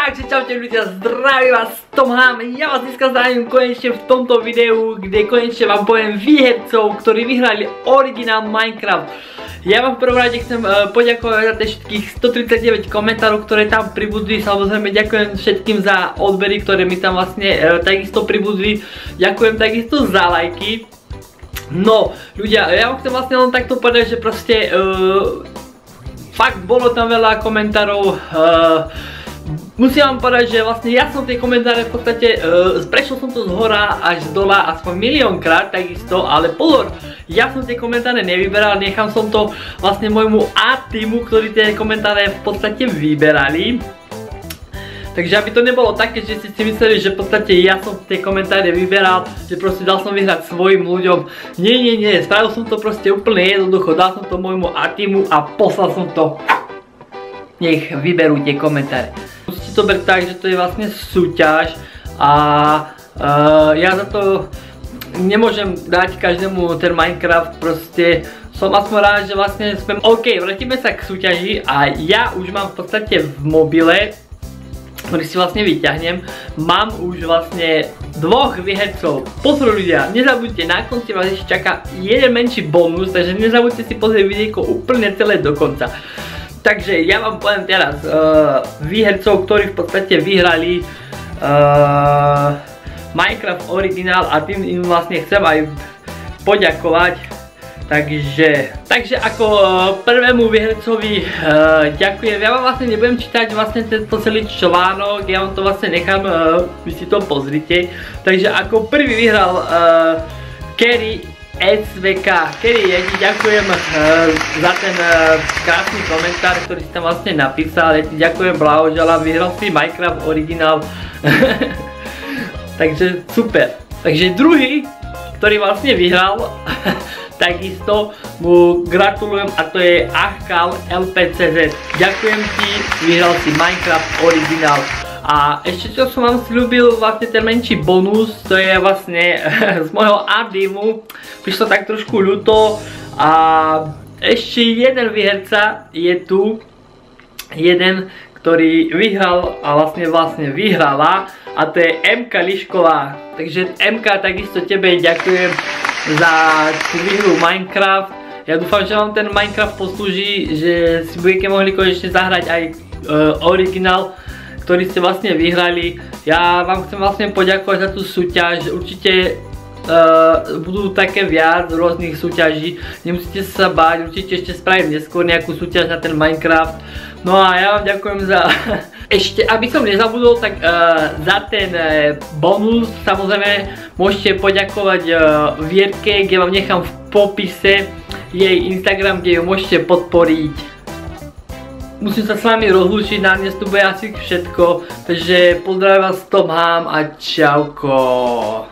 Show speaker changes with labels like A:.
A: Takže čaute ľudia, zdravím vás, Tom Ham. Ja vás dneska zdravím konečne v tomto videu, kde konečne vám poviem výhercov, ktorí vyhrali originál Minecraft. Ja vám v prvom rade chcem poďakovať za všetkých 139 komentárov, ktoré tam pribudli. Samozrejme ďakujem všetkým za odbery, ktoré mi tam vlastne takisto pribudli. Ďakujem takisto za lajky. No, ľudia, ja vám chcem vlastne len takto povedať, že proste fakt bolo tam veľa komentárov. Musím vám povedať, že vlastne ja som tie komentáre v podstate, prešiel som to z hora až z dola aspoň miliónkrát takisto, ale pozor, ja som tie komentáre nevyberal, nechal som to vlastne môjmu A-týmu, ktorí tie komentáre v podstate vyberali. Takže aby to nebolo také, že ste si mysleli, že v podstate ja som tie komentáre vyberal, že proste dal som vyhrať svojim ľuďom. Nie, spravil som to proste úplne jednoducho, dal som to môjmu A-týmu a poslal som to. Nech vyberú tie komentáre. Musíte to brať tak, že to je vlastne súťaž a ja za to nemôžem dať každému ten Minecraft, proste som aspoň rád, že vlastne sme... OK, vrátime sa k súťaži a ja už mám v podstate v mobile, ktorý si vlastne vyťahnem, mám už vlastne dvoch výhercov. Pozor ľudia, nezabudnite, na konci vás ešte čaká jeden menší bonus, takže nezabudnite si pozrieť videjko úplne celé do konca. Takže ja vám poviem teraz výhercov, ktorí v podstate vyhrali Minecraft originál a tým im vlastne chcem aj poďakovať. Takže ako prvému výhercovi ďakujem. Ja vám vlastne nebudem čítať vlastne tento celý článok, ja vám to vlastne nechám, vy si to pozrite. Takže ako prvý vyhral Kerry SVK. Kerry, ja ti ďakujem za ten krásny komentár, ktorý si tam vlastne napísal. Ja ti ďakujem, blahoželám, vyhral si Minecraft originál. Takže super. Takže druhý, ktorý vlastne vyhral, takisto mu gratulujem a to je Achkal LPCZ. Ďakujem ti, vyhral si Minecraft originál. A ešte čo som vám sľúbil, vlastne ten menší bonus, to je vlastne z môjho A-týmu, prišlo tak trošku ľúto a ešte jeden výherca je tu, jeden, ktorý vyhral a vlastne vyhrala a to je MK Lišková. Takže MK, takisto tebe ďakujem za tú výhru Minecraft. Ja dúfam, že vám ten Minecraft poslúži, že si budete mohli konečne zahrať aj originál, ktorý ste vlastne vyhrali. Ja vám chcem vlastne poďakovať za tú súťaž. Určite budú také viac rôznych súťaží. Nemusíte sa báť, určite ešte spravím neskôr nejakú súťaž na ten Minecraft. No a ja vám ďakujem za... Ešte, aby som nezabudol, tak za ten bonus samozrejme môžete poďakovať Vierke, kde vám nechám v popise jej Instagram, kde ju môžete podporiť. Musím sa s vami rozlúčiť, na dnes tu bude asi všetko, takže pozdravím vás Tom Ham a čauko.